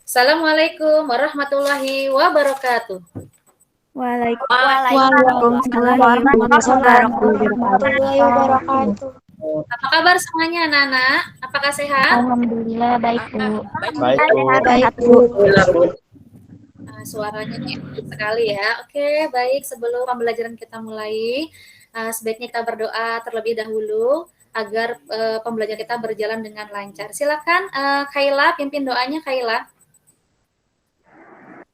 Assalamualaikum warahmatullahi wabarakatuh. Waalaikumsalam warahmatullahi wabarakatuh. Apa kabar semuanya anak-anak? Apakah sehat? Alhamdulillah baik, Bu. Baik, Bu. Suaranya enak sekali ya. Oke, baik. Sebelum pembelajaran kita mulai, sebaiknya kita berdoa terlebih dahulu agar pembelajaran kita berjalan dengan lancar. Silakan Kaila pimpin doanya, Kaila.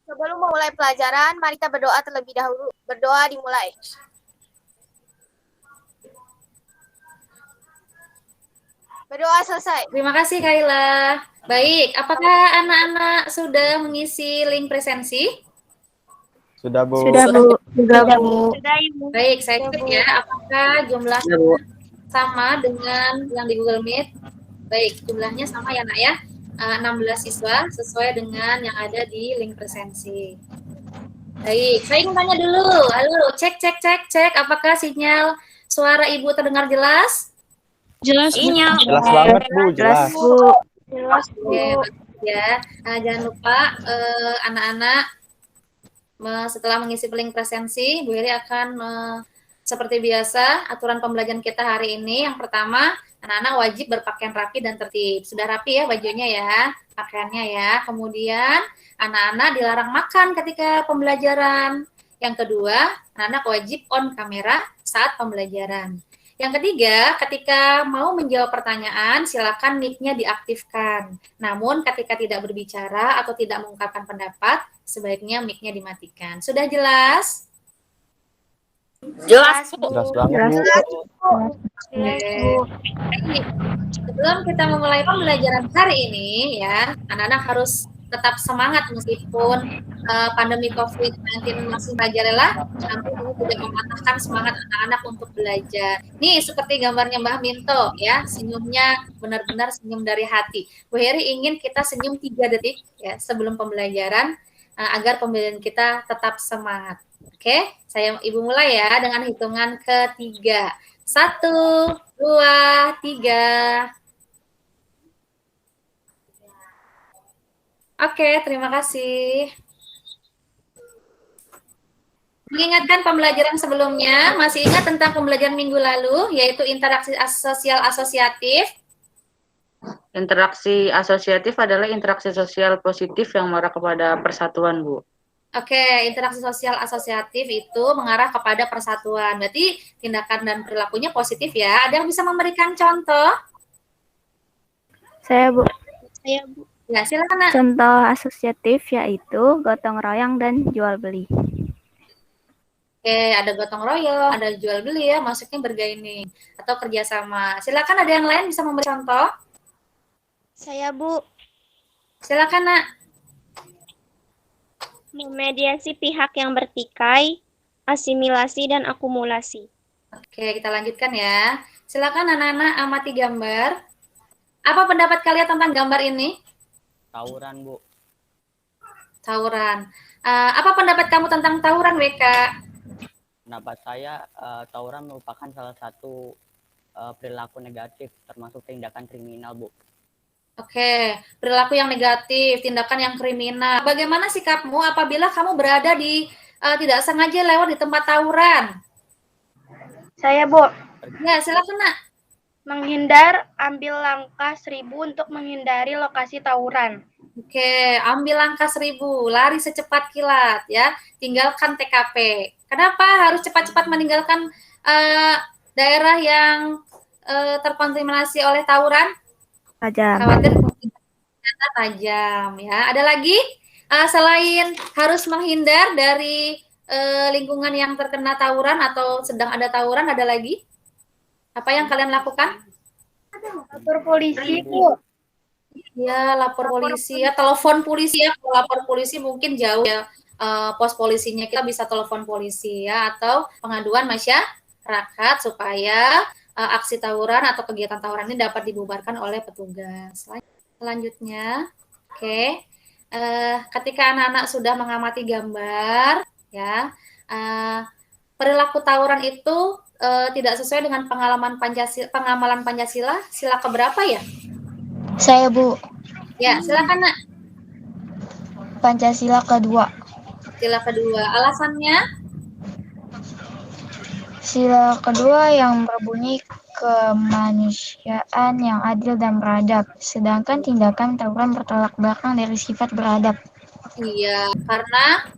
Sebelum memulai pelajaran, mari kita berdoa terlebih dahulu. Berdoa dimulai. Berdoa selesai. Terima kasih Kaila. Baik, apakah anak-anak sudah mengisi link presensi? Sudah, Bu. Sudah, Bu. Baik, saya cek ya, apakah jumlahnya sama dengan yang di Google Meet? Baik, jumlahnya sama ya nak ya, 16 siswa sesuai dengan yang ada di link presensi. Baik, saya ingin tanya dulu, halo, cek, apakah sinyal suara Ibu terdengar jelas? Jelas, Jelas banget, Bu. Jelas. Oke, ya. Jangan lupa anak-anak setelah mengisi link presensi, Bu Heri akan seperti biasa aturan pembelajaran kita hari ini. Yang pertama, anak-anak wajib berpakaian rapi dan tertib. Sudah rapi ya bajunya ya, pakaiannya ya. Kemudian anak-anak dilarang makan ketika pembelajaran. Yang kedua, anak-anak wajib on kamera saat pembelajaran. Yang ketiga, ketika mau menjawab pertanyaan, silakan mic-nya diaktifkan. Namun, ketika tidak berbicara atau tidak mengungkapkan pendapat, sebaiknya mic-nya dimatikan. Sudah jelas? Jelas, Jelas banget, Bu. Sebelum kita memulai pembelajaran hari ini, ya, anak-anak harus tetap semangat meskipun pandemi COVID-19 masih merajalela, namun ini tidak mematahkan semangat anak-anak untuk belajar. Nih, seperti gambarnya Mbah Minto, ya, senyumnya benar-benar senyum dari hati. Bu Heri ingin kita senyum 3 detik ya sebelum pembelajaran agar pembelajaran kita tetap semangat. Oke, Ibu mulai ya dengan hitungan ketiga. 1, 2, 3. Oke, terima kasih. Mengingatkan pembelajaran sebelumnya, masih ingat tentang pembelajaran minggu lalu, yaitu interaksi sosial asosiatif? Interaksi asosiatif adalah interaksi sosial positif yang mengarah kepada persatuan, Bu. Oke, interaksi sosial asosiatif itu mengarah kepada persatuan. Berarti tindakan dan perilakunya positif ya. Ada yang bisa memberikan contoh? Saya, Bu. Ya, silakan, Nak. Contoh asosiatif yaitu gotong royong dan jual beli. Oke, ada gotong royong, ada jual beli ya, maksudnya bergaining atau kerjasama. Silakan ada yang lain bisa memberi contoh? Saya, Bu. Silakan, Nak. Memediasi pihak yang bertikai, asimilasi dan akumulasi. Oke, kita lanjutkan ya. Silakan anak-anak amati gambar. Apa pendapat kalian tentang gambar ini? Tawuran, Bu. Tawuran. Apa pendapat kamu tentang tawuran, WK? Pendapat saya, tawuran merupakan salah satu perilaku negatif, termasuk tindakan kriminal, Bu. Oke, perilaku yang negatif, tindakan yang kriminal. Bagaimana sikapmu apabila kamu berada di tidak sengaja lewat di tempat tawuran? Saya, Bu. Ya, silakan, Nak. Menghindar, ambil langkah 1000 untuk menghindari lokasi tawuran. Oke, ambil langkah 1000, lari secepat kilat ya, tinggalkan TKP. Kenapa harus cepat-cepat meninggalkan daerah yang terkontaminasi oleh tawuran? Tajam. Khawatir senjata tajam ya. Ada lagi selain harus menghindar dari lingkungan yang terkena tawuran atau sedang ada tawuran, ada lagi? Apa yang kalian lakukan? Lapor polisi, Bu. Ya, lapor polisi ya, telepon polisi ya. Kalau lapor polisi mungkin jauh ya pos polisinya, kita bisa telepon polisi ya, atau pengaduan masyarakat supaya aksi tawuran atau kegiatan tawuran ini dapat dibubarkan oleh petugas. Selanjutnya, oke, ketika anak-anak sudah mengamati gambar ya, perilaku tawuran itu tidak sesuai dengan pengamalan Pancasila, sila keberapa ya? Saya, Bu. Ya, silakan, Nak. Pancasila kedua. Sila kedua. Alasannya? Sila kedua yang berbunyi kemanusiaan yang adil dan beradab, sedangkan tindakan tawuran bertolak belakang dari sifat beradab. Iya, karena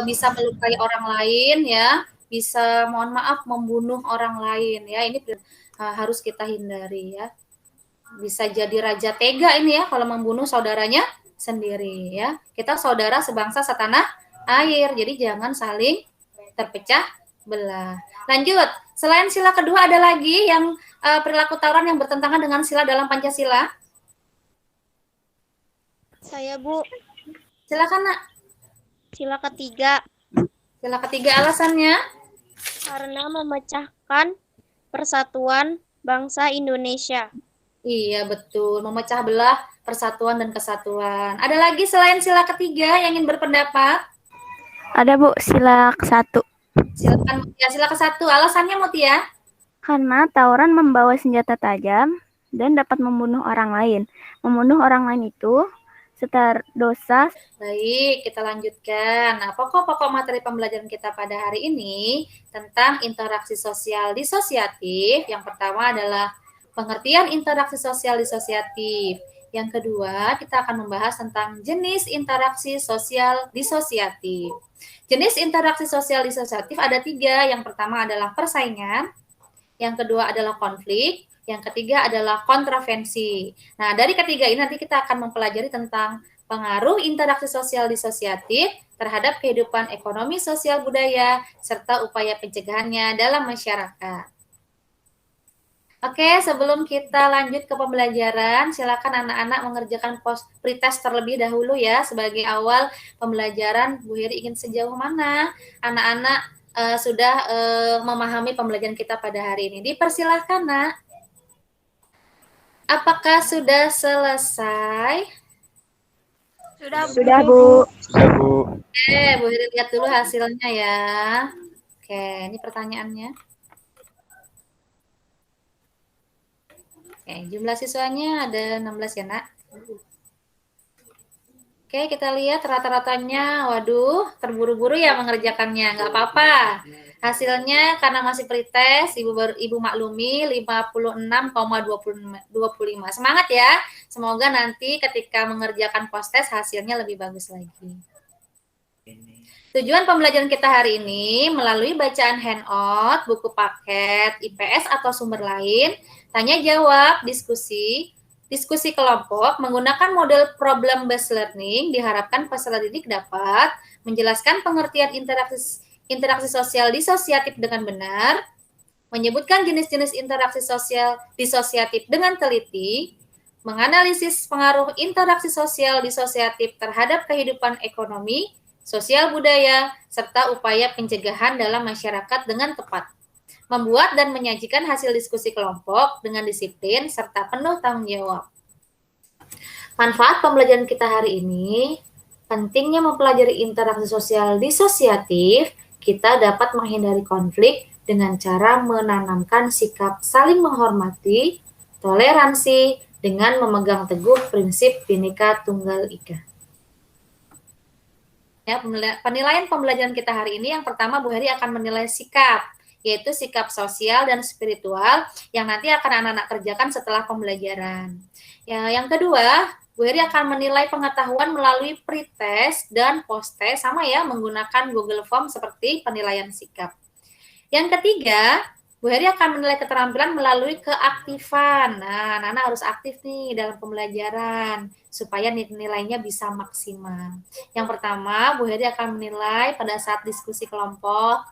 bisa melukai orang lain ya, bisa mohon maaf membunuh orang lain ya. Ini harus kita hindari ya. Bisa jadi raja tega ini ya kalau membunuh saudaranya sendiri ya. Kita saudara sebangsa setanah air, jadi jangan saling terpecah belah. Lanjut, selain sila kedua ada lagi yang perilaku tawuran yang bertentangan dengan sila dalam Pancasila? Saya, Bu. Silakan, Nak. Sila ketiga. Sila ketiga alasannya? Karena memecahkan persatuan bangsa Indonesia. Iya, betul. Memecah belah persatuan dan kesatuan. Ada lagi selain sila ketiga yang ingin berpendapat? Ada Bu, sila ke-1. Silakan Mutia, sila ke-1. Alasannya Mutia? Karena tawuran membawa senjata tajam dan dapat membunuh orang lain. Membunuh orang lain itu setar dosa. Baik, kita lanjutkan. Nah, pokok-pokok materi pembelajaran kita pada hari ini tentang interaksi sosial disosiatif. Yang pertama adalah pengertian interaksi sosial disosiatif. Yang kedua, kita akan membahas tentang jenis interaksi sosial disosiatif. Jenis interaksi sosial disosiatif ada 3. Yang pertama adalah persaingan, yang kedua adalah konflik, yang ketiga adalah kontravensi. Nah, dari ketiga ini nanti kita akan mempelajari tentang pengaruh interaksi sosial disosiatif terhadap kehidupan ekonomi, sosial, budaya, serta upaya pencegahannya dalam masyarakat. Oke, sebelum kita lanjut ke pembelajaran, silakan anak-anak mengerjakan pretest terlebih dahulu ya. Sebagai awal pembelajaran, Bu Heri ingin sejauh mana anak-anak sudah memahami pembelajaran kita pada hari ini. Dipersilahkan, Nak. Apakah sudah selesai? Sudah, Bu. Sudah Bu. Sudah, Bu. Oke, Bu Heri lihat dulu hasilnya ya. Oke, ini pertanyaannya. Oke, jumlah siswanya ada 16 ya, Nak. Oke, kita lihat rata-ratanya. Waduh, terburu-buru ya mengerjakannya. Nggak apa-apa. Hasilnya karena masih pretest, Ibu maklumi 56,25. Semangat ya. Semoga nanti ketika mengerjakan post-test hasilnya lebih bagus lagi. Tujuan pembelajaran kita hari ini melalui bacaan handout, buku paket, IPS atau sumber lain, tanya jawab, diskusi kelompok menggunakan model problem based learning diharapkan peserta didik dapat menjelaskan pengertian interaksi sosial disosiatif dengan benar, menyebutkan jenis-jenis interaksi sosial disosiatif dengan teliti, menganalisis pengaruh interaksi sosial disosiatif terhadap kehidupan ekonomi, sosial budaya, serta upaya pencegahan dalam masyarakat dengan tepat. Membuat dan menyajikan hasil diskusi kelompok dengan disiplin serta penuh tanggung jawab. Manfaat pembelajaran kita hari ini, pentingnya mempelajari interaksi sosial disosiatif, kita dapat menghindari konflik dengan cara menanamkan sikap saling menghormati, toleransi, dengan memegang teguh prinsip Bhinneka Tunggal Ika. Ya, penilaian pembelajaran kita hari ini yang pertama Bu Heri akan menilai sikap, yaitu sikap sosial dan spiritual yang nanti akan anak-anak kerjakan setelah pembelajaran. Ya, yang kedua, Bu Heri akan menilai pengetahuan melalui pretest dan post-test sama ya, menggunakan Google Form seperti penilaian sikap. Yang ketiga, Bu Heri akan menilai keterampilan melalui keaktifan. Nah, anak-anak harus aktif nih dalam pembelajaran supaya nilainya bisa maksimal. Yang pertama, Bu Heri akan menilai pada saat diskusi kelompok.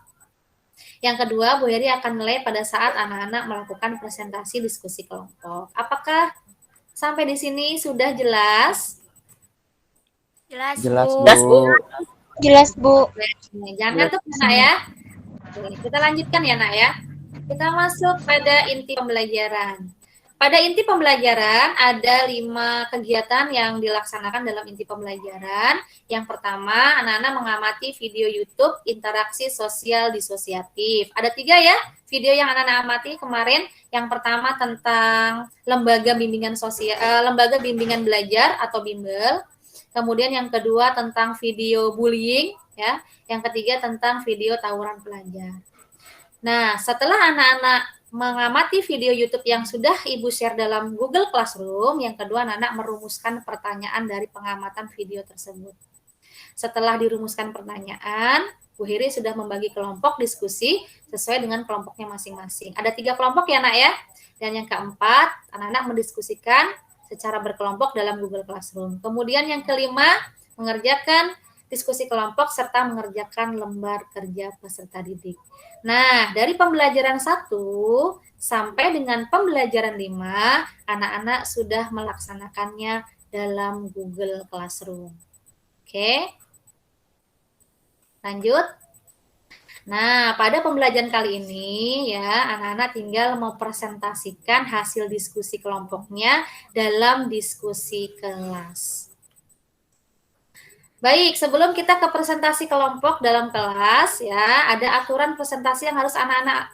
Yang kedua, Bu Heri akan menilai pada saat anak-anak melakukan presentasi diskusi kelompok. Apakah sampai di sini sudah jelas? Jelas, Jelas, Bu. Bu. Jelas, Bu. Jangan tuh, Nak ya. Oke, kita lanjutkan ya, Nak ya. Kita masuk pada inti pembelajaran. Pada inti pembelajaran ada 5 kegiatan yang dilaksanakan dalam inti pembelajaran. Yang pertama, anak-anak mengamati video YouTube interaksi sosial disosiatif. Ada 3 ya video yang anak-anak amati kemarin. Yang pertama tentang lembaga bimbingan sosial, lembaga bimbingan belajar atau bimbel. Kemudian yang kedua tentang video bullying, ya. Yang ketiga tentang video tawuran pelajar. Nah, setelah anak-anak mengamati video YouTube yang sudah Ibu share dalam Google Classroom, yang kedua anak-anak merumuskan pertanyaan dari pengamatan video tersebut. Setelah dirumuskan pertanyaan, Bu Hiri sudah membagi kelompok diskusi sesuai dengan kelompoknya masing-masing. Ada 3 kelompok ya, Nak ya. Dan yang keempat, anak-anak mendiskusikan secara berkelompok dalam Google Classroom. Kemudian yang kelima, mengerjakan diskusi kelompok serta mengerjakan lembar kerja peserta didik. Nah, dari pembelajaran 1 sampai dengan pembelajaran 5, anak-anak sudah melaksanakannya dalam Google Classroom. Oke. Lanjut. Nah, pada pembelajaran kali ini ya, anak-anak tinggal mempresentasikan hasil diskusi kelompoknya dalam diskusi kelas. Baik, sebelum kita ke presentasi kelompok dalam kelas ya, ada aturan presentasi yang harus anak-anak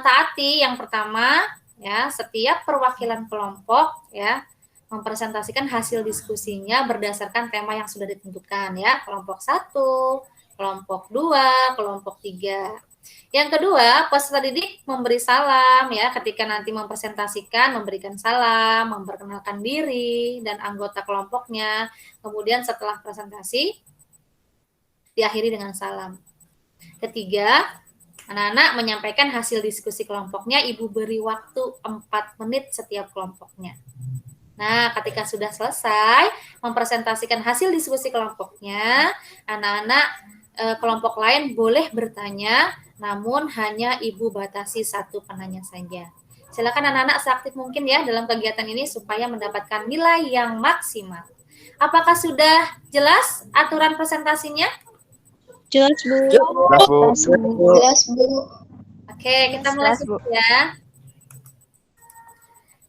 taati. Yang pertama, ya, setiap perwakilan kelompok ya mempresentasikan hasil diskusinya berdasarkan tema yang sudah ditentukan ya, kelompok 1, kelompok 2, kelompok 3. Yang kedua, peserta didik memberi salam ya, ketika nanti mempresentasikan, memberikan salam, memperkenalkan diri dan anggota kelompoknya. Kemudian setelah presentasi diakhiri dengan salam. Ketiga, anak-anak menyampaikan hasil diskusi kelompoknya, Ibu beri waktu 4 menit setiap kelompoknya. Nah, ketika sudah selesai mempresentasikan hasil diskusi kelompoknya, anak-anak kelompok lain boleh bertanya, namun hanya Ibu batasi 1 penanya saja. Silakan anak-anak seaktif mungkin ya dalam kegiatan ini supaya mendapatkan nilai yang maksimal. Apakah sudah jelas aturan presentasinya? Jelas, Bu. Jelas, Bu. Oke, kita mulai ya.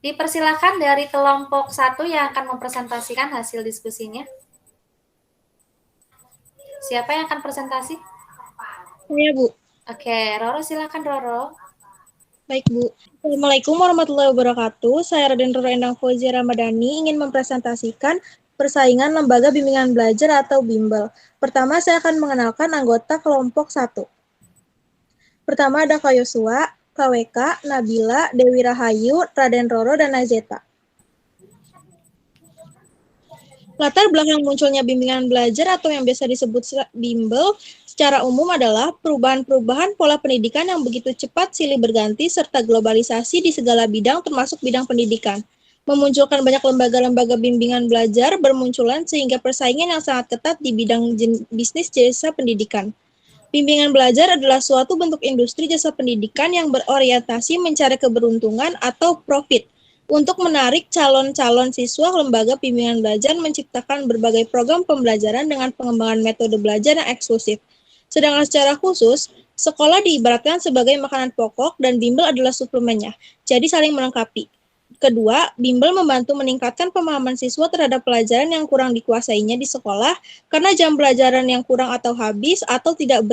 Dipersilakan dari kelompok 1 yang akan mempresentasikan hasil diskusinya. Siapa yang akan presentasi? Iya, Bu. Oke, Roro silakan Roro. Baik, Bu. Assalamualaikum warahmatullahi wabarakatuh. Saya Raden Roro Endang Fauzia Ramadhani ingin mempresentasikan persaingan lembaga bimbingan belajar atau bimbel. Pertama, saya akan mengenalkan anggota kelompok 1. Pertama ada Kak Yosua, Kak Weka, Nabila, Dewi Rahayu, Raden Roro, dan Nazeta. Latar belakang munculnya bimbingan belajar atau yang biasa disebut bimbel secara umum adalah perubahan-perubahan pola pendidikan yang begitu cepat silih berganti serta globalisasi di segala bidang termasuk bidang pendidikan. Memunculkan banyak lembaga-lembaga bimbingan belajar bermunculan sehingga persaingan yang sangat ketat di bidang bisnis jasa pendidikan. Bimbingan belajar adalah suatu bentuk industri jasa pendidikan yang berorientasi mencari keberuntungan atau profit. Untuk menarik calon-calon siswa, lembaga bimbingan belajar menciptakan berbagai program pembelajaran dengan pengembangan metode belajar yang eksklusif. Sedangkan secara khusus, sekolah diibaratkan sebagai makanan pokok dan bimbel adalah suplemennya, jadi saling melengkapi. Kedua, bimbel membantu meningkatkan pemahaman siswa terhadap pelajaran yang kurang dikuasainya di sekolah karena jam pelajaran yang kurang atau habis atau tidak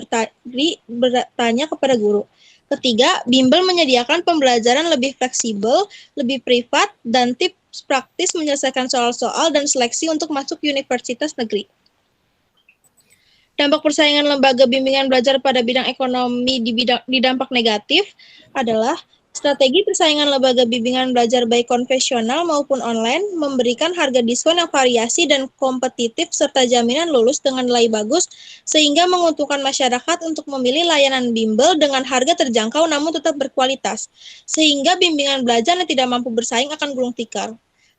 bertanya kepada guru. Ketiga, bimbel menyediakan pembelajaran lebih fleksibel, lebih privat, dan tips praktis menyelesaikan soal-soal dan seleksi untuk masuk universitas negeri. Dampak persaingan lembaga bimbingan belajar pada bidang ekonomi di dampak negatif adalah strategi persaingan lembaga bimbingan belajar baik konvensional maupun online memberikan harga diskon yang variasi dan kompetitif serta jaminan lulus dengan nilai bagus sehingga menguntungkan masyarakat untuk memilih layanan bimbel dengan harga terjangkau namun tetap berkualitas. Sehingga bimbingan belajar yang tidak mampu bersaing akan gulung tikar.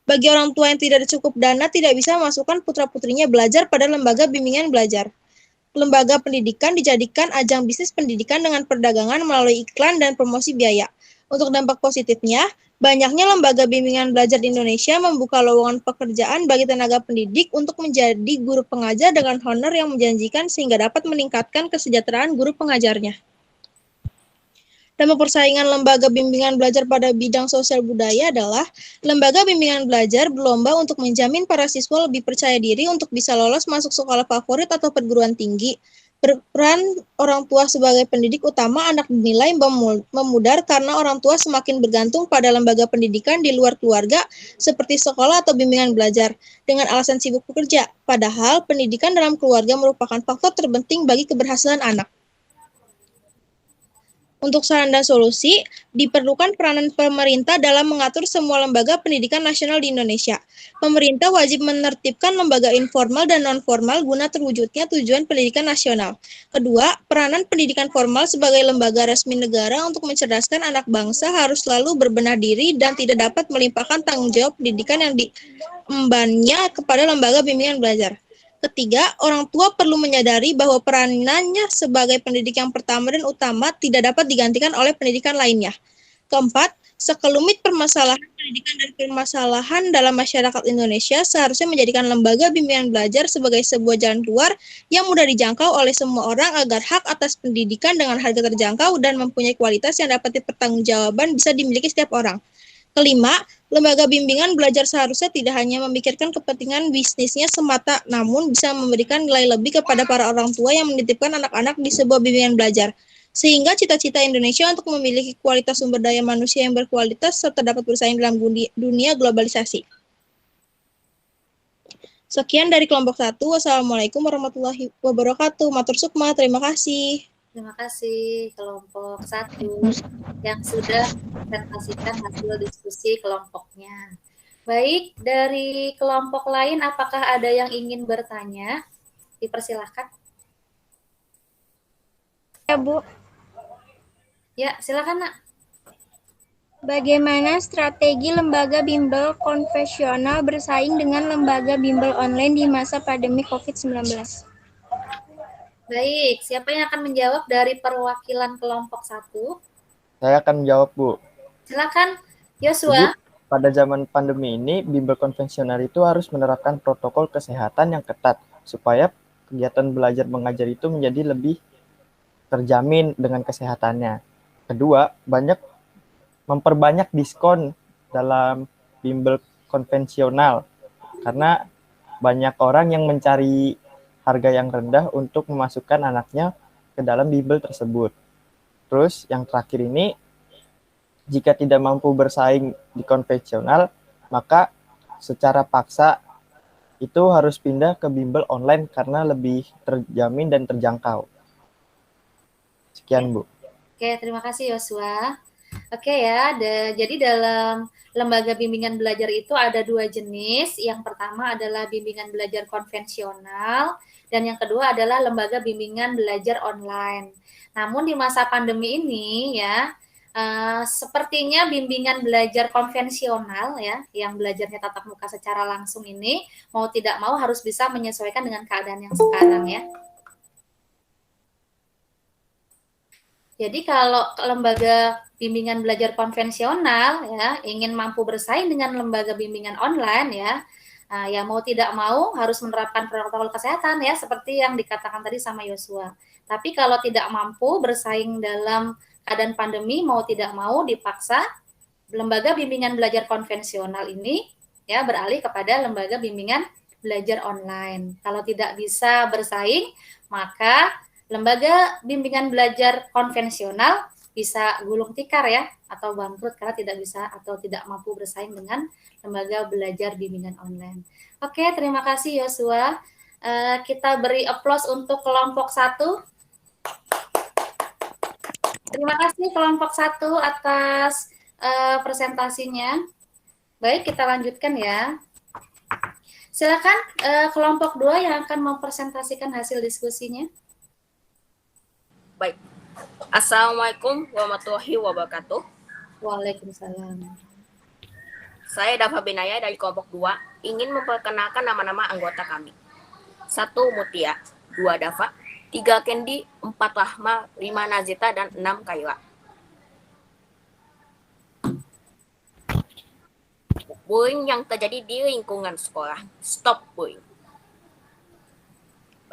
Bagi orang tua yang tidak cukup dana tidak bisa memasukkan putra-putrinya belajar pada lembaga bimbingan belajar. Lembaga pendidikan dijadikan ajang bisnis pendidikan dengan perdagangan melalui iklan dan promosi biaya. Untuk dampak positifnya, banyaknya lembaga bimbingan belajar di Indonesia membuka lowongan pekerjaan bagi tenaga pendidik untuk menjadi guru pengajar dengan honor yang menjanjikan sehingga dapat meningkatkan kesejahteraan guru pengajarnya. Dampak persaingan lembaga bimbingan belajar pada bidang sosial budaya adalah lembaga bimbingan belajar berlomba untuk menjamin para siswa lebih percaya diri untuk bisa lolos masuk sekolah favorit atau perguruan tinggi. Peran orang tua sebagai pendidik utama anak dinilai memudar karena orang tua semakin bergantung pada lembaga pendidikan di luar keluarga seperti sekolah atau bimbingan belajar dengan alasan sibuk bekerja. Padahal pendidikan dalam keluarga merupakan faktor terpenting bagi keberhasilan anak. Untuk saran dan solusi, diperlukan peranan pemerintah dalam mengatur semua lembaga pendidikan nasional di Indonesia. Pemerintah wajib menertibkan lembaga informal dan non-formal guna terwujudnya tujuan pendidikan nasional. Kedua, peranan pendidikan formal sebagai lembaga resmi negara untuk mencerdaskan anak bangsa harus selalu berbenah diri dan tidak dapat melimpahkan tanggung jawab pendidikan yang diembannya kepada lembaga bimbingan belajar. Ketiga, orang tua perlu menyadari bahwa peranannya sebagai pendidik yang pertama dan utama tidak dapat digantikan oleh pendidikan lainnya. Keempat, sekelumit permasalahan pendidikan dan permasalahan dalam masyarakat Indonesia seharusnya menjadikan lembaga bimbingan belajar sebagai sebuah jalan keluar yang mudah dijangkau oleh semua orang agar hak atas pendidikan dengan harga terjangkau dan mempunyai kualitas yang dapat dipertanggungjawabkan bisa dimiliki setiap orang. Kelima, lembaga bimbingan belajar seharusnya tidak hanya memikirkan kepentingan bisnisnya semata, namun bisa memberikan nilai lebih kepada para orang tua yang menitipkan anak-anak di sebuah bimbingan belajar. Sehingga cita-cita Indonesia untuk memiliki kualitas sumber daya manusia yang berkualitas serta dapat bersaing dalam dunia globalisasi. Sekian dari kelompok 1. Wassalamualaikum warahmatullahi wabarakatuh. Matur sukma, terima kasih. Terima kasih kelompok 1 yang sudah presentasikan hasil diskusi kelompoknya. Baik, dari kelompok lain apakah ada yang ingin bertanya? Dipersilahkan. Ya, Bu. Ya, silakan, Nak. Bagaimana strategi lembaga bimbel konvensional bersaing dengan lembaga bimbel online di masa pandemi COVID-19? Baik, siapa yang akan menjawab dari perwakilan kelompok 1? Saya akan menjawab, Bu. Silakan, Yosua. Pada zaman pandemi ini, bimbel konvensional itu harus menerapkan protokol kesehatan yang ketat supaya kegiatan belajar mengajar itu menjadi lebih terjamin dengan kesehatannya. Kedua, memperbanyak diskon dalam bimbel konvensional karena banyak orang yang mencari harga yang rendah untuk memasukkan anaknya ke dalam bimbel tersebut. Terus yang terakhir ini, jika tidak mampu bersaing di konvensional, maka secara paksa itu harus pindah ke bimbel online karena lebih terjamin dan terjangkau. Sekian, Bu. Oke, terima kasih Yosua. Oke ya, jadi dalam lembaga bimbingan belajar itu ada 2 jenis. Yang pertama adalah bimbingan belajar konvensional, dan yang kedua adalah lembaga bimbingan belajar online. Namun di masa pandemi ini ya, sepertinya bimbingan belajar konvensional ya, yang belajarnya tatap muka secara langsung ini, mau tidak mau harus bisa menyesuaikan dengan keadaan yang sekarang ya. Jadi kalau lembaga bimbingan belajar konvensional ya ingin mampu bersaing dengan lembaga bimbingan online ya mau tidak mau harus menerapkan protokol kesehatan ya seperti yang dikatakan tadi sama Yosua. Tapi kalau tidak mampu bersaing dalam keadaan pandemi mau tidak mau dipaksa lembaga bimbingan belajar konvensional ini ya beralih kepada lembaga bimbingan belajar online. Kalau tidak bisa bersaing maka lembaga bimbingan belajar konvensional bisa gulung tikar ya atau bangkrut karena tidak bisa atau tidak mampu bersaing dengan lembaga belajar bimbingan online. Oke, terima kasih Yosua. Kita beri aplaus untuk kelompok 1. Terima kasih kelompok 1 atas presentasinya. Baik, kita lanjutkan ya. Silakan kelompok 2 yang akan mempresentasikan hasil diskusinya. Baik. Assalamualaikum warahmatullahi wabarakatuh. Waalaikumsalam. Saya Dava Benaya dari kelompok 2 ingin memperkenalkan nama-nama anggota kami. 1 Mutia, 2 Dava, 3 Kendi, 4 Rahma, 5 Nazita, dan 6 Kaila. Bullying yang terjadi di lingkungan sekolah. Stop bullying.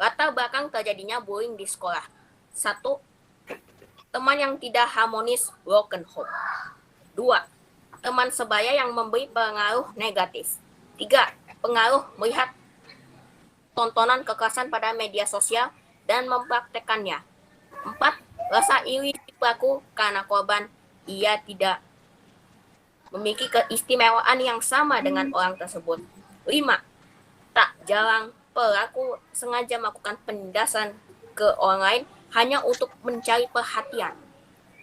Latar belakang terjadinya bullying di sekolah. 1. Teman yang tidak harmonis, broken home. 2. Teman sebaya yang memberi pengaruh negatif. 3. Pengaruh melihat tontonan kekerasan pada media sosial dan mempraktekannya. 4. Rasa iri si pelaku karena korban ia tidak memiliki keistimewaan yang sama dengan orang tersebut. 5. Tak jarang pelaku sengaja melakukan penindasan ke orang lain hanya untuk mencari perhatian.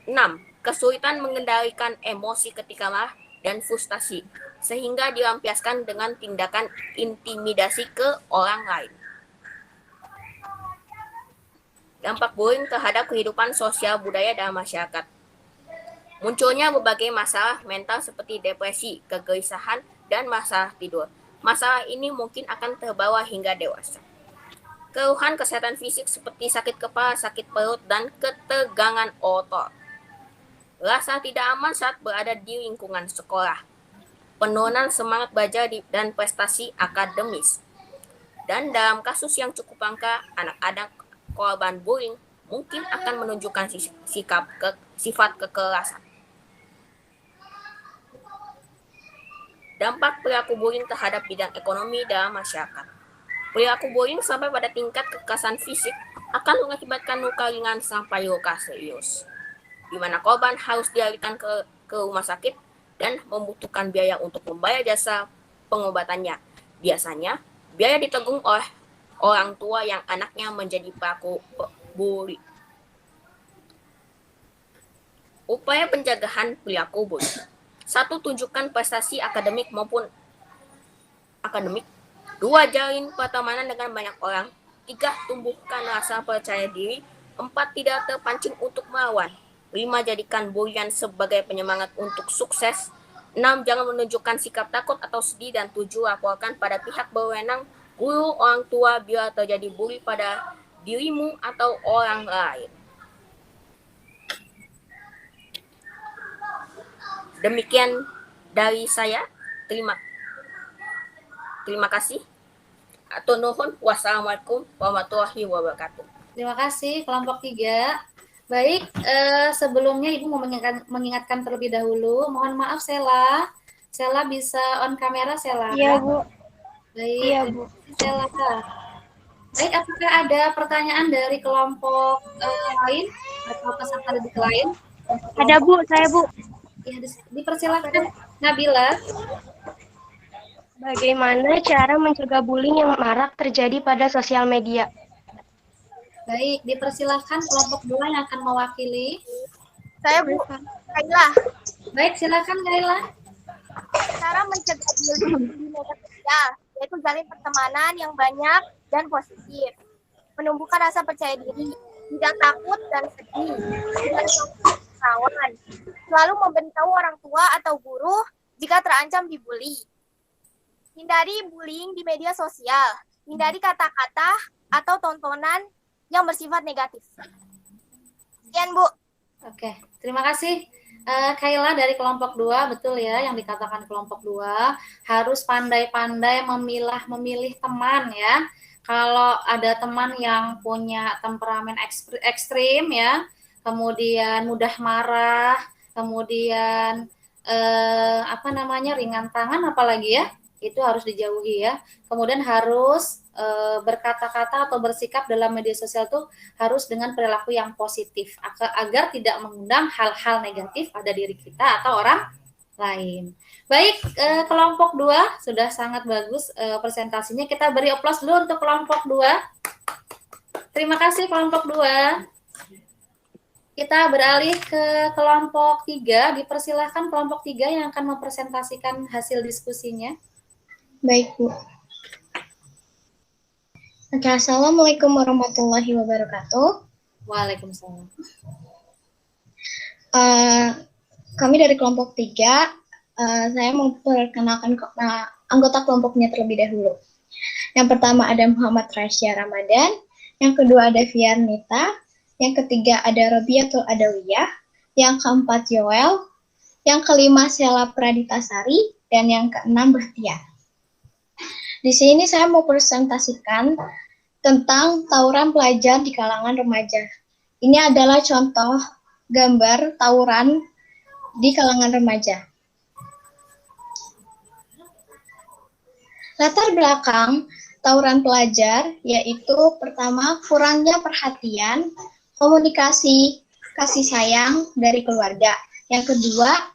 6. Kesulitan mengendalikan emosi ketika marah dan frustasi, sehingga dilampiaskan dengan tindakan intimidasi ke orang lain. Dampak bullying terhadap kehidupan sosial budaya dalam masyarakat. Munculnya berbagai masalah mental seperti depresi, kegelisahan, dan masalah tidur. Masalah ini mungkin akan terbawa hingga dewasa. Keluhan kesehatan fisik seperti sakit kepala, sakit perut, dan ketegangan otot. Rasa tidak aman saat berada di lingkungan sekolah. Penurunan semangat belajar dan prestasi akademis. Dan dalam kasus yang cukup langka, anak-anak korban bullying mungkin akan menunjukkan sifat kekerasan. Dampak perilaku bullying terhadap bidang ekonomi dalam masyarakat. Perilaku bullying sampai pada tingkat kekerasan fisik akan mengakibatkan luka ringan sampai luka serius, di mana korban harus dialihkan ke rumah sakit dan membutuhkan biaya untuk membayar jasa pengobatannya. Biasanya, biaya ditanggung oleh orang tua yang anaknya menjadi pelaku bully. Upaya pencegahan perilaku bullying. 1. Tunjukkan prestasi akademik maupun akademik. 2. Jalin pertemanan dengan banyak orang. 3. Tumbuhkan rasa percaya diri. 4. Tidak terpancing untuk melawan. 5. Jadikan bulian sebagai penyemangat untuk sukses. 6. Jangan menunjukkan sikap takut atau sedih. Dan 7. Laporkan pada pihak berwenang, guru, orang tua bila terjadi bully pada dirimu atau orang lain. Demikian dari saya. Terima kasih. Atur nuhun. Wassalamualaikum warahmatullahi wabarakatuh. Terima kasih kelompok 3. Baik, sebelumnya Ibu mau mengingatkan terlebih dahulu. Mohon maaf Sela. Sela bisa on kamera Sela? Iya, Bu. Baik, Iya, Bu. Sela. Baik, apakah ada pertanyaan dari kelompok lain atau peserta didik lain? Ada, Bu. Saya, Bu. Ya, dipersilakan Nabila. Bagaimana cara mencegah bullying yang marak terjadi pada sosial media? Baik, dipersilakan kelompok 2 yang akan mewakili. Saya Bu Kaila. Baik, silakan Kaila. Cara mencegah bullying di media sosial, yaitu jalin pertemanan yang banyak dan positif. Menumbuhkan rasa percaya diri, tidak takut dan sedih, tidak kawan. Selalu memberitahu orang tua atau guru jika terancam dibully. Hindari bullying di media sosial. Hindari kata-kata atau tontonan yang bersifat negatif. Sekian, Bu. Oke, terima kasih. Kaila dari kelompok 2, betul ya yang dikatakan kelompok 2, harus pandai-pandai memilih teman ya. Kalau ada teman yang punya temperamen ekstrim ya, kemudian mudah marah, kemudian ringan tangan apalagi ya, itu harus dijauhi ya. Kemudian harus berkata-kata atau bersikap dalam media sosial itu harus dengan perilaku yang positif agar tidak mengundang hal-hal negatif pada diri kita atau orang lain. Baik, kelompok 2 sudah sangat bagus presentasinya. Kita beri aplaus dulu untuk kelompok 2. Terima kasih kelompok 2. Kita beralih ke kelompok 3. Dipersilahkan kelompok 3 yang akan mempresentasikan hasil diskusinya. Baik, Bu. Oke, Assalamualaikum warahmatullahi wabarakatuh. Waalaikumsalam. Kami dari kelompok 3, saya memperkenalkan anggota kelompoknya terlebih dahulu. Yang pertama ada Muhammad Rasya Ramadan, yang kedua ada Fiarnita, yang ketiga ada Robiatul Adawiyah, yang keempat Yoel, yang kelima Sela Praditasari, dan yang keenam Bahtiar. Di sini saya mau presentasikan tentang tawuran pelajar di kalangan remaja. Ini adalah contoh gambar tawuran di kalangan remaja. Latar belakang tawuran pelajar, yaitu pertama, kurangnya perhatian, komunikasi, kasih sayang dari keluarga. Yang kedua,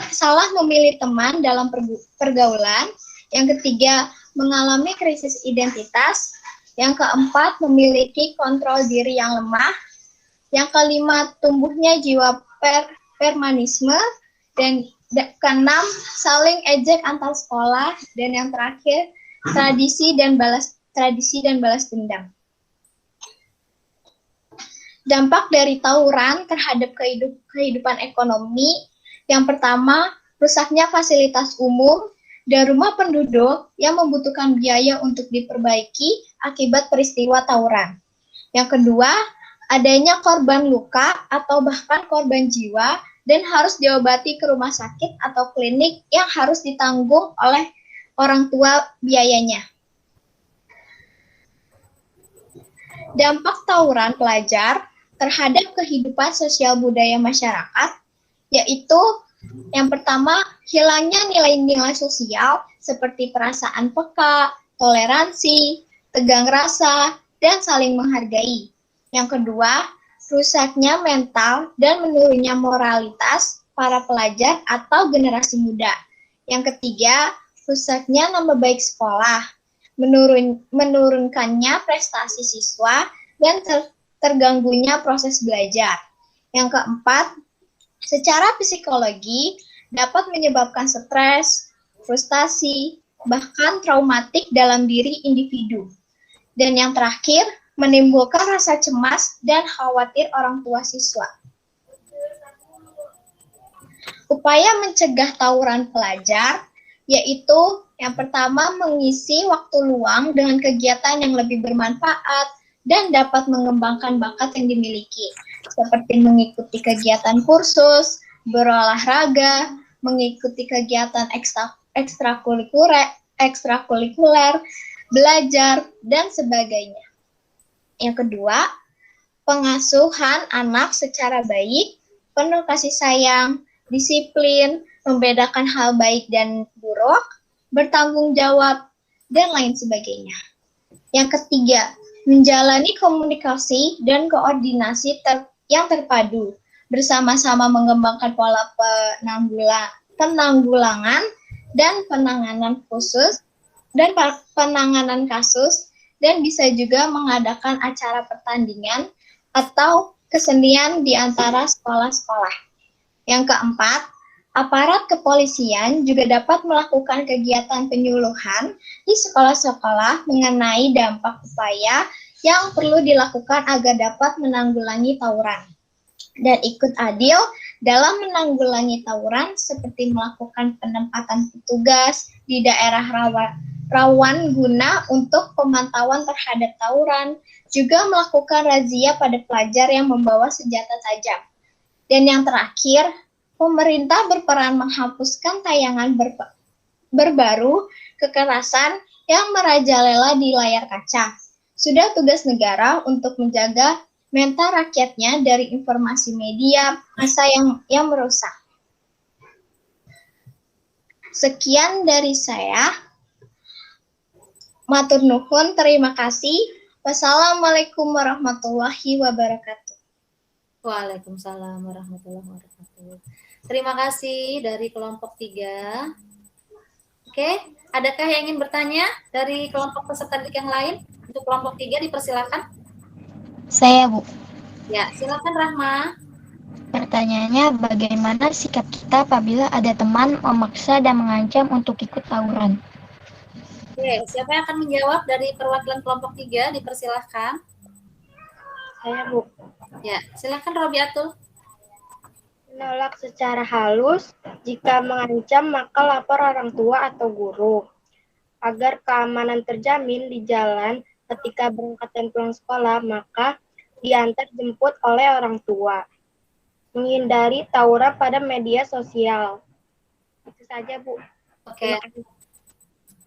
salah memilih teman dalam pergaulan. Yang ketiga, mengalami krisis identitas. Yang keempat, memiliki kontrol diri yang lemah. Yang kelima, tumbuhnya jiwa permanisme. Dan keenam, saling ejek antar sekolah. Dan yang terakhir, tradisi dan balas dendam. Dampak dari tawuran terhadap kehidupan ekonomi, yang pertama, rusaknya fasilitas umum dan rumah penduduk yang membutuhkan biaya untuk diperbaiki akibat peristiwa tawuran. Yang kedua, adanya korban luka atau bahkan korban jiwa dan harus diobati ke rumah sakit atau klinik yang harus ditanggung oleh orang tua biayanya. Dampak tawuran pelajar terhadap kehidupan sosial budaya masyarakat, yaitu yang pertama, hilangnya nilai-nilai sosial seperti perasaan peka, toleransi, tegang rasa, dan saling menghargai. Yang kedua, rusaknya mental dan menurunnya moralitas para pelajar atau generasi muda. Yang ketiga, rusaknya nama baik sekolah, menurunkannya prestasi siswa, dan terganggunya proses belajar. Yang keempat, secara psikologi dapat menyebabkan stres, frustasi, bahkan traumatik dalam diri individu. Dan yang terakhir, menimbulkan rasa cemas dan khawatir orang tua siswa. Upaya mencegah tawuran pelajar yaitu yang pertama, mengisi waktu luang dengan kegiatan yang lebih bermanfaat dan dapat mengembangkan bakat yang dimiliki, seperti mengikuti kegiatan kursus, berolahraga, mengikuti kegiatan ekstrakurikuler, belajar, dan sebagainya. Yang kedua, pengasuhan anak secara baik, penuh kasih sayang, disiplin, membedakan hal baik dan buruk, bertanggung jawab, dan lain sebagainya. Yang ketiga, menjalani komunikasi dan koordinasi yang terpadu, bersama-sama mengembangkan pola penanggulangan dan penanganan kasus, dan bisa juga mengadakan acara pertandingan atau kesenian di antara sekolah-sekolah. Yang keempat, aparat kepolisian juga dapat melakukan kegiatan penyuluhan di sekolah-sekolah mengenai dampak upaya yang perlu dilakukan agar dapat menanggulangi tawuran. Dan ikut adil dalam menanggulangi tawuran seperti melakukan penempatan petugas di daerah rawan guna untuk pemantauan terhadap tawuran, juga melakukan razia pada pelajar yang membawa senjata tajam. Dan yang terakhir, pemerintah berperan menghapuskan tayangan berbaru kekerasan yang merajalela di layar kaca. Sudah tugas negara untuk menjaga mental rakyatnya dari informasi media massa yang merusak. Sekian dari saya. Matur nuhun, terima kasih. Wassalamualaikum warahmatullahi wabarakatuh. Waalaikumsalam warahmatullahi wabarakatuh. Terima kasih dari kelompok 3. Oke, adakah yang ingin bertanya dari kelompok peserta didik yang lain? Untuk kelompok 3 dipersilakan. Saya, Bu. Ya, silakan Rahma. Pertanyaannya, bagaimana sikap kita apabila ada teman memaksa dan mengancam untuk ikut tawuran? Oke, siapa yang akan menjawab dari perwakilan kelompok 3? Dipersilakan. Saya, Bu. Ya, silakan Robiatul. Menolak secara halus, jika mengancam maka lapor orang tua atau guru. Agar keamanan terjamin di jalan ketika berangkat dan pulang sekolah, maka diantar jemput oleh orang tua. Menghindari tawuran pada media sosial. Itu saja, Bu. Oke.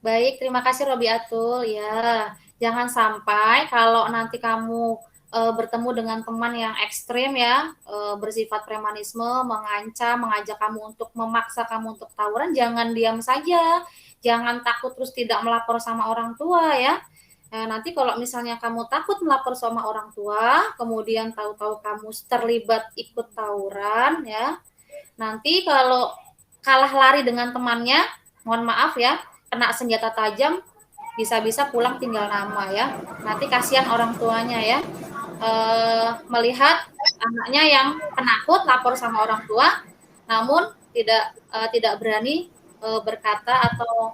Baik, terima kasih Robiatul. Ya, jangan sampai kalau nanti kamu bertemu dengan teman yang ekstrim ya, bersifat premanisme, mengancam, mengajak kamu untuk memaksa kamu untuk tawuran, jangan diam saja. jangan takut terus tidak melapor sama orang tua ya. Nanti kalau misalnya kamu takut melapor sama orang tua, kemudian tahu-tahu kamu terlibat ikut tawuran ya, nanti kalau kalah lari dengan temannya, mohon maaf ya, kena senjata tajam, bisa-bisa pulang tinggal nama ya. Nanti kasihan orang tuanya ya, melihat anaknya yang penakut lapor sama orang tua, namun tidak berani berkata atau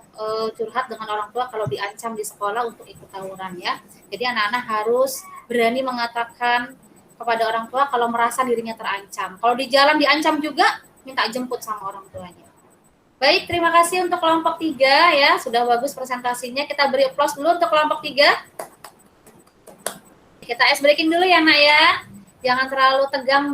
curhat dengan orang tua kalau diancam di sekolah untuk ikut tawuran ya. Jadi anak-anak harus berani mengatakan kepada orang tua kalau merasa dirinya terancam. Kalau di jalan diancam juga, minta jemput sama orang tuanya. Baik, terima kasih untuk kelompok 3 ya. Sudah bagus presentasinya. Kita beri aplaus dulu untuk kelompok 3. Kita ice breaking dulu ya, Nak ya. Jangan terlalu tegang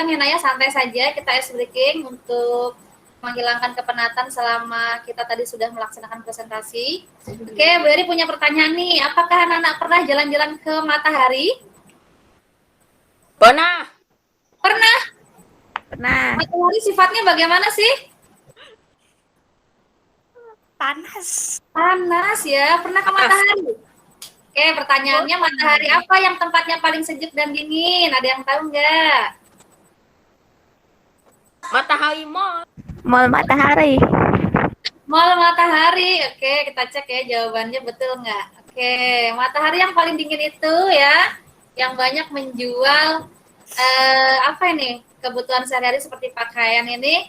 ya, Nak ya. Santai saja. Kita ice breaking untuk menghilangkan kepenatan selama kita tadi sudah melaksanakan presentasi. Oke, Bu Eri punya pertanyaan nih. Apakah anak-anak pernah jalan-jalan ke matahari? Pernah. Pernah? Pernah. Matahari sifatnya bagaimana sih? Panas. Panas ya. Pernah ke matahari? Oke, pertanyaannya matahari apa yang tempatnya paling sejuk dan dingin? Ada yang tahu nggak? Matahari Mall. Mall Matahari. Mall Matahari. Oke, kita cek ya jawabannya betul nggak? Oke, matahari yang paling dingin itu ya, yang banyak menjual apa ini? Kebutuhan sehari-hari seperti pakaian ini,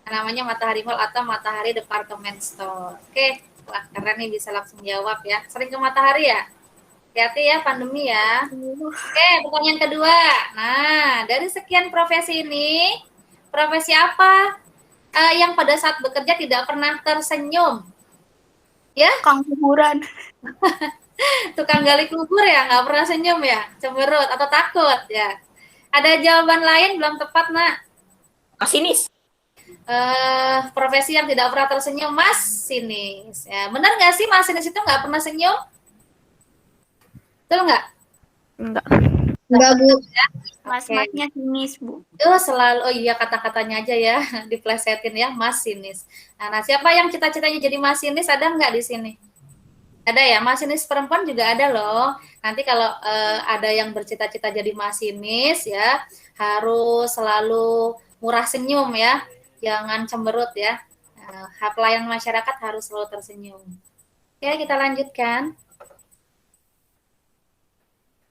namanya Matahari Mall atau Matahari Department Store. Oke, wah keren nih bisa langsung jawab ya. Sering ke matahari ya? Hati-hati ya pandemi ya. Oke, pertanyaan kedua. Nah, dari sekian profesi ini, profesi apa yang pada saat bekerja tidak pernah tersenyum? Ya? Tukang kuburan. Tukang gali kubur ya, nggak pernah senyum ya? Cemberut atau takut ya? Ada jawaban lain belum tepat, Nak? Masinis. Profesi yang tidak pernah tersenyum, masinis. Ya, benar nggak sih masinis itu nggak pernah senyum? Betul nggak? Enggak. Enggak, Bu. Ya? Mas-masnya sinis, Bu. Selalu, oh iya kata-katanya aja ya, diplesetin ya, masinis. Nah, siapa yang cita-citanya jadi masinis, ada nggak di sini? Ada ya, masinis perempuan juga ada loh. Nanti kalau ada yang bercita-cita jadi masinis ya, harus selalu murah senyum ya, jangan cemberut ya. Pelayan masyarakat harus selalu tersenyum. Ya, kita lanjutkan.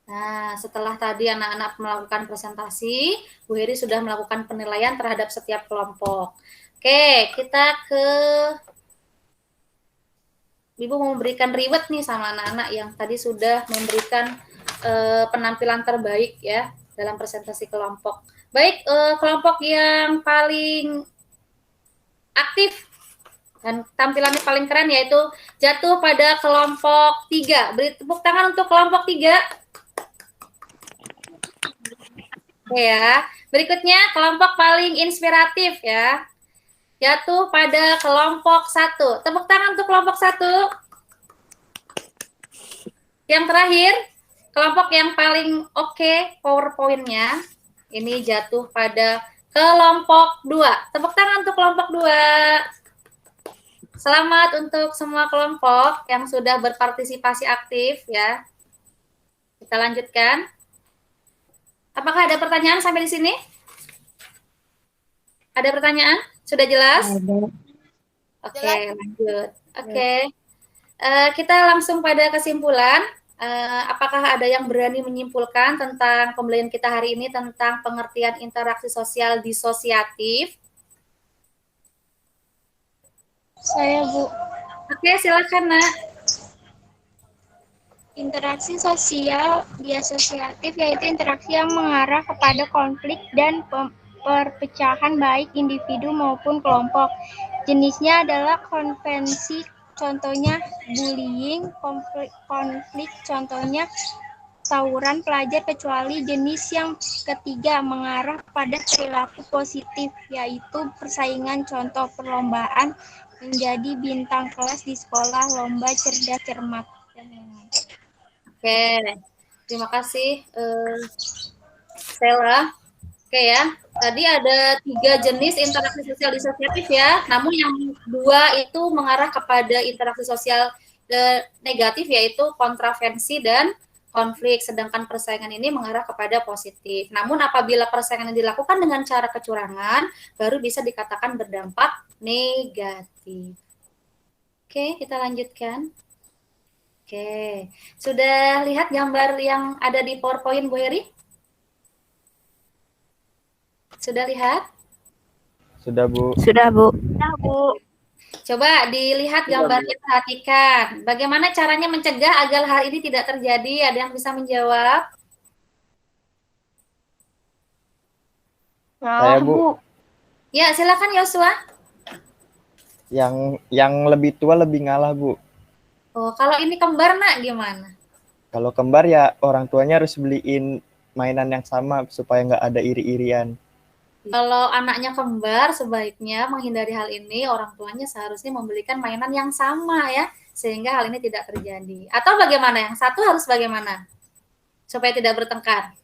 Nah, setelah tadi anak-anak melakukan presentasi, Bu Heri sudah melakukan penilaian terhadap setiap kelompok. Oke, kita ke Ibu mau memberikan reward nih sama anak-anak yang tadi sudah memberikan penampilan terbaik ya dalam presentasi kelompok. Baik, kelompok yang paling aktif dan tampilannya paling keren yaitu jatuh pada kelompok 3. Beri tepuk tangan untuk kelompok 3. Oke ya. Berikutnya kelompok paling inspiratif ya. Jatuh pada kelompok 1. Tepuk tangan untuk kelompok 1. Yang terakhir, kelompok yang paling oke PowerPoint-nya ini jatuh pada kelompok 2. Tepuk tangan untuk kelompok 2. Selamat untuk semua kelompok yang sudah berpartisipasi aktif ya. Kita lanjutkan. Apakah ada pertanyaan sampai di sini? Ada pertanyaan? Sudah jelas? Oke, lanjut. Oke. Kita langsung pada kesimpulan. Apakah ada yang berani menyimpulkan tentang pembelajaran kita hari ini tentang pengertian interaksi sosial disosiatif? Saya, Bu. Oke, silakan, Nak. Interaksi sosial disosiatif yaitu interaksi yang mengarah kepada konflik dan perpecahan baik individu maupun kelompok. Jenisnya adalah konvensi, contohnya bullying, konflik, contohnya tawuran pelajar, kecuali jenis yang ketiga mengarah pada perilaku positif, yaitu persaingan, contoh perlombaan menjadi bintang kelas di sekolah, lomba cerdas cermat. Oke, terima kasih Stella. Oke ya, tadi ada 3 jenis interaksi sosial disosiatif ya, namun yang 2 itu mengarah kepada interaksi sosial negatif, yaitu kontravensi dan konflik, sedangkan persaingan ini mengarah kepada positif. Namun apabila persaingan dilakukan dengan cara kecurangan, baru bisa dikatakan berdampak negatif. Oke, kita lanjutkan. Oke, sudah lihat gambar yang ada di PowerPoint, Bu Heri? Sudah lihat? Sudah, Bu. Sudah, Bu. Sudah, Bu. Coba dilihat gambarnya, perhatikan. Bagaimana caranya mencegah agar hal ini tidak terjadi? Ada yang bisa menjawab? Saya, Bu. Ya, silakan Yosua. Yang lebih tua lebih ngalah, Bu. Oh, kalau ini kembar, Nak, gimana? Kalau kembar ya orang tuanya harus beliin mainan yang sama supaya nggak ada iri-irian. Kalau anaknya kembar, sebaiknya menghindari hal ini, orang tuanya seharusnya membelikan mainan yang sama ya, sehingga hal ini tidak terjadi. Atau bagaimana? Yang satu harus bagaimana? Supaya tidak bertengkar.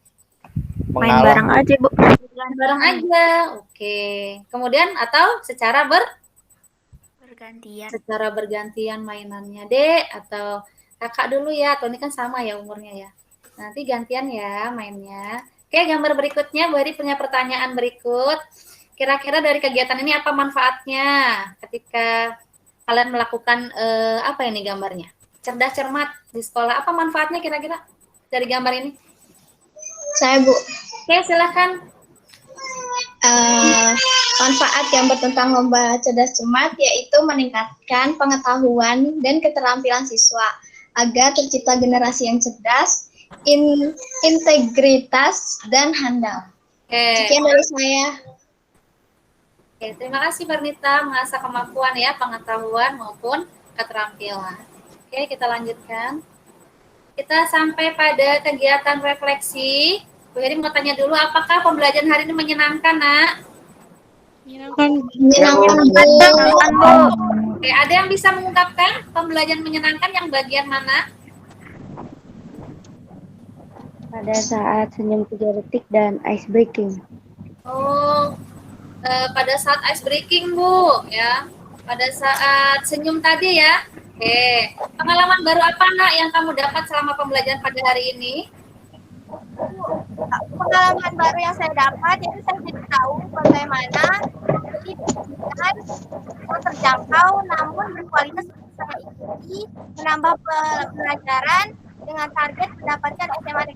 Main bareng aja, Bu. Main bareng aja. Oke. Kemudian atau secara bergantian. Secara bergantian mainannya, Dek, atau Kakak dulu ya, atau ini kan sama ya umurnya ya. Nanti gantian ya mainnya. Oke, gambar berikutnya, Bu Heri punya pertanyaan berikut. Kira-kira dari kegiatan ini apa manfaatnya ketika kalian melakukan apa ini gambarnya? Cerdas cermat di sekolah. Apa manfaatnya kira-kira dari gambar ini? Saya, Bu. Oke, silakan. Manfaat gambar tentang lomba cerdas cermat yaitu meningkatkan pengetahuan dan keterampilan siswa agar tercipta generasi yang cerdas, integritas, dan handal. Sekian dari saya. Oke, terima kasih Bernita, mengasah kemampuan ya, pengetahuan maupun keterampilan. Oke, kita lanjutkan. Kita sampai pada kegiatan refleksi. Bu Heri mau tanya dulu, apakah pembelajaran hari ini menyenangkan, Nak? Menyenangkan, Bu. Oke, ada yang bisa mengungkapkan pembelajaran menyenangkan yang bagian mana? Pada saat senyum 3 detik dan ice breaking. Oh, pada saat ice breaking, Bu, ya. Pada saat senyum tadi ya. Oke, pengalaman baru apa, Nak, yang kamu dapat selama pembelajaran pada hari ini? Pengalaman baru yang saya dapat, jadi saya jadi tahu bagaimana jadi pendidikan yang terjangkau namun berkualitas untuk saya ikuti, menambah pelajaran dengan target mendapatkan SMA negeri.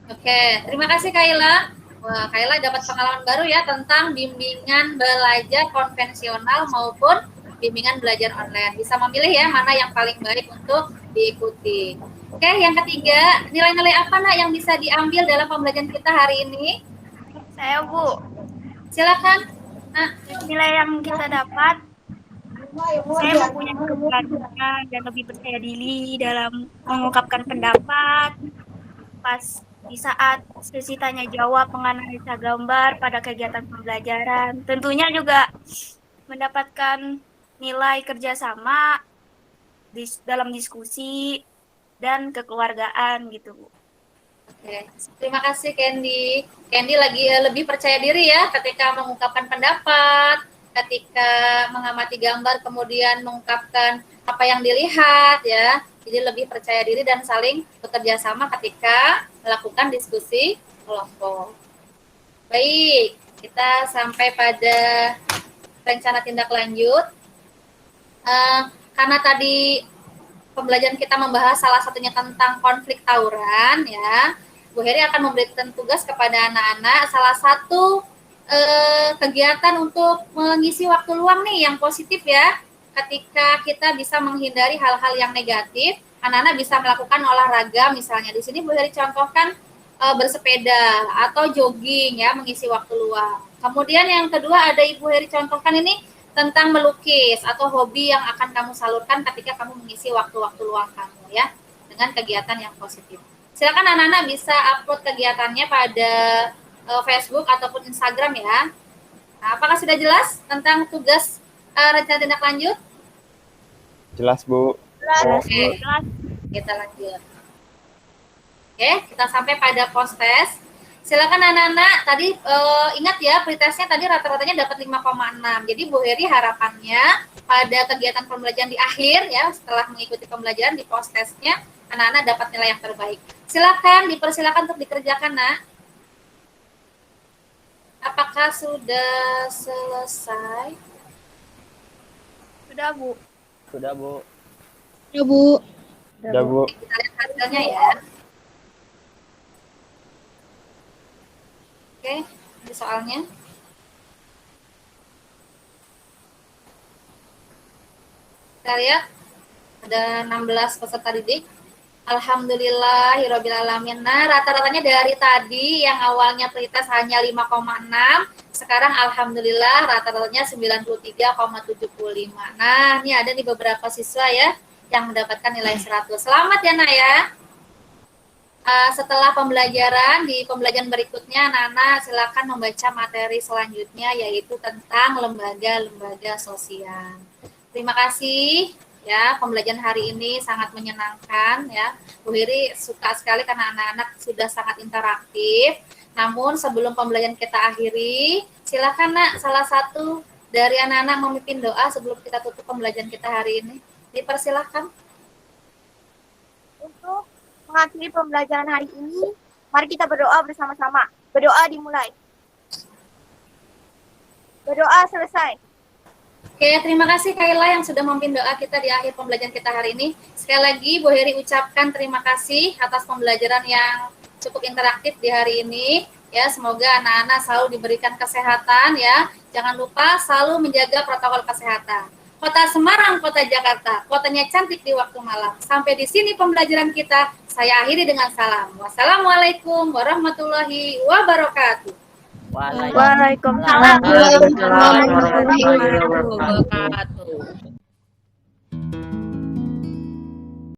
Oke, terima kasih Kaila. Wah, Kaila dapat pengalaman baru ya tentang bimbingan belajar konvensional maupun bimbingan belajar online. Bisa memilih ya mana yang paling baik untuk diikuti. Oke, yang ketiga, nilai-nilai apa Nak yang bisa diambil dalam pembelajaran kita hari ini? Saya, Bu. Silakan. Nah, Nilai yang kita dapat, saya mempunyai keberanian dan lebih percaya diri dalam mengungkapkan pendapat. Pas di saat sesi tanya jawab menganalisa gambar pada kegiatan pembelajaran, tentunya juga mendapatkan nilai kerjasama dalam diskusi dan kekeluargaan gitu, Bu. Oke, terima kasih Candy. Candy lagi lebih percaya diri ya ketika mengungkapkan pendapat, ketika mengamati gambar, kemudian mengungkapkan apa yang dilihat ya. Jadi lebih percaya diri dan saling bekerja sama ketika melakukan diskusi kelompok. Baik, kita sampai pada rencana tindak lanjut. Karena tadi pembelajaran kita membahas salah satunya tentang konflik tawuran ya, Bu Heri akan memberikan tugas kepada anak-anak salah satu kegiatan untuk mengisi waktu luang nih yang positif ya. Ketika kita bisa menghindari hal-hal yang negatif, anak-anak bisa melakukan olahraga misalnya. Di sini Bu Heri contohkan bersepeda atau jogging ya, mengisi waktu luang. Kemudian yang kedua ada Ibu Heri contohkan ini tentang melukis atau hobi yang akan kamu salurkan ketika kamu mengisi waktu-waktu luang kamu ya, dengan kegiatan yang positif. Silakan anak-anak bisa upload kegiatannya pada Facebook ataupun Instagram ya. Nah, apakah sudah jelas tentang tugas rencana tindak lanjut? Jelas, Bu. Oke, kita lanjut. Oke, kita sampai pada post test. Silakan anak-anak, tadi ingat ya pretestnya tadi rata-ratanya dapat 5,6. Jadi Bu Heri harapannya pada kegiatan pembelajaran di akhir ya, setelah mengikuti pembelajaran di post testnya, anak-anak dapat nilai yang terbaik. Silakan, dipersilakan untuk dikerjakan, Nak. Apakah sudah selesai? Sudah, Bu. Sudah, Bu. Ya, Bu. Udah, Bu. Kita lihat hasilnya ya. Oke, ini soalnya. Kita lihat ada 16 peserta didik. Alhamdulillahirobbilalamin. Nah, rata-ratanya dari tadi yang awalnya pretest hanya 5,6, sekarang alhamdulillah rata-ratanya 93,75. Nah, ini ada di beberapa siswa ya yang mendapatkan nilai 100. Selamat ya, Nak ya. Setelah pembelajaran, di pembelajaran berikutnya anak-anak silakan membaca materi selanjutnya yaitu tentang lembaga-lembaga sosial. Terima kasih ya, pembelajaran hari ini sangat menyenangkan ya. Bu Hiri suka sekali karena anak-anak sudah sangat interaktif. Namun sebelum pembelajaran kita akhiri, silakan Nak salah satu dari anak-anak memimpin doa sebelum kita tutup pembelajaran kita hari ini. Dipersilahkan. Untuk mengakhiri pembelajaran hari ini, mari kita berdoa bersama-sama. Berdoa dimulai. Berdoa selesai. Oke, terima kasih Kaila yang sudah memimpin doa kita di akhir pembelajaran kita hari ini. Sekali lagi Bu Heri ucapkan terima kasih atas pembelajaran yang cukup interaktif di hari ini. Ya, semoga anak-anak selalu diberikan kesehatan ya. Jangan lupa selalu menjaga protokol kesehatan. Kota Semarang, Kota Jakarta, kotanya cantik di waktu malam. Sampai di sini pembelajaran kita. Saya akhiri dengan salam. Wassalamualaikum warahmatullahi wabarakatuh. Waalaikumsalam Warahmatullahi wabarakatuh.